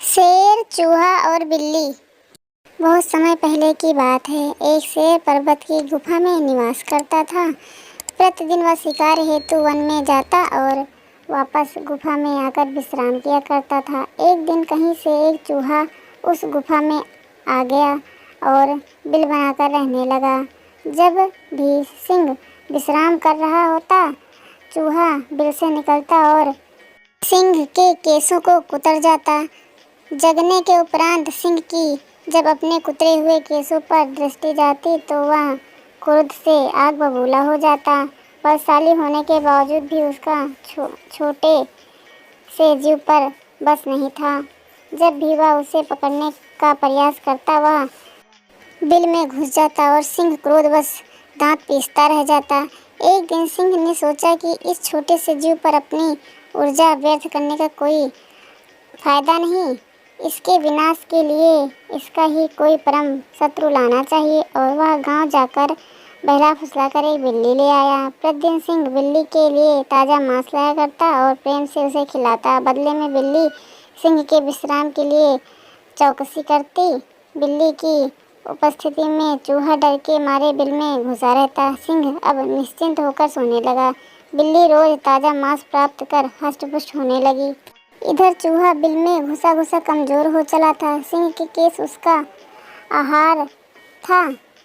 शेर, चूहा और बिल्ली। बहुत समय पहले की बात है। एक शेर पर्वत की गुफा में निवास करता था। प्रतिदिन वह शिकार हेतु वन में जाता और वापस गुफा में आकर विश्राम किया करता था। एक दिन कहीं से एक चूहा उस गुफा में आ गया और बिल बनाकर रहने लगा। जब भी सिंह विश्राम कर रहा होता, चूहा बिल से निकलता और सिंह के केसों को कुतर जाता। जगने के उपरांत सिंह की जब अपने कुतरे हुए केसों पर दृष्टि जाती तो वह क्रोध से आग बबूला हो जाता। बलशाली होने के बावजूद भी उसका छोटे से जीव पर बस नहीं था। जब भी वह उसे पकड़ने का प्रयास करता, वह बिल में घुस जाता और सिंह क्रोधवश दांत पीसता रह जाता। एक दिन सिंह ने सोचा कि इस छोटे से जीव पर अपनी ऊर्जा व्यर्थ करने का कोई फायदा नहीं। इसके विनाश के लिए इसका ही कोई परम शत्रु लाना चाहिए और वह गांव जाकर बहला फुसलाकर एक बिल्ली ले आया। प्रतिदिन सिंह बिल्ली के लिए ताज़ा मांस लाया करता और प्रेम से उसे खिलाता। बदले में बिल्ली सिंह के विश्राम के लिए चौकसी करती। बिल्ली की उपस्थिति में चूहा डर के मारे बिल में घुसा रहता। सिंह अब निश्चिंत होकर सोने लगा। बिल्ली रोज ताज़ा मांस प्राप्त कर हष्ट-पुष्ट होने लगी। इधर चूहा बिल में घुसा घुसा कमजोर हो चला था। सिंह के केस उसका आहार था।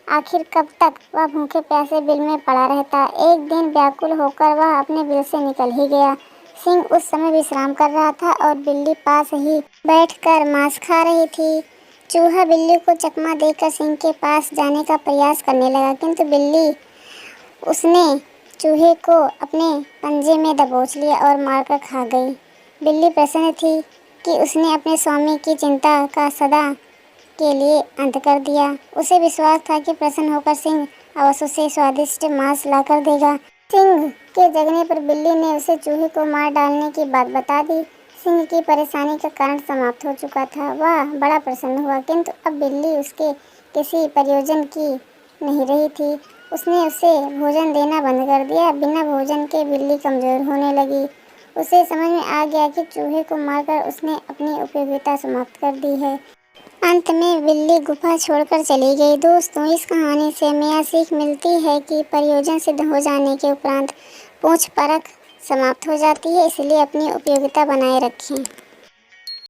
आखिर कब तक वह भूखे प्यासे बिल में पड़ा रहता। एक दिन व्याकुल होकर वह अपने बिल से निकल ही गया। सिंह उस समय विश्राम कर रहा था और बिल्ली पास ही बैठकर मांस खा रही थी। चूहा बिल्ली को चकमा देकर सिंह के पास जाने का प्रयास करने लगा, किंतु बिल्ली उसने चूहे को अपने पंजे में दबोच लिया और मारकर खा गई। बिल्ली प्रसन्न थी कि उसने अपने स्वामी की चिंता का सदा के लिए अंत कर दिया। उसे विश्वास था कि प्रसन्न होकर सिंह अवश्य उसे स्वादिष्ट मांस लाकर देगा। सिंह के जगने पर बिल्ली ने उसे चूहे को मार डालने की बात बता दी। सिंह की परेशानी का कारण समाप्त हो चुका था। वह बड़ा प्रसन्न हुआ, किंतु अब बिल्ली उसके किसी प्रयोजन की नहीं रही थी। उसने उसे भोजन देना बंद कर दिया। बिना भोजन के बिल्ली कमजोर होने लगी। उसे समझ में आ गया कि चूहे को मारकर उसने अपनी उपयोगिता समाप्त कर दी है। अंत में बिल्ली गुफा छोड़कर चली गई। दोस्तों, इस कहानी से हमें यह सीख मिलती है कि प्रयोजन सिद्ध हो जाने के उपरांत पूछ परख समाप्त हो जाती है, इसलिए अपनी उपयोगिता बनाए रखें।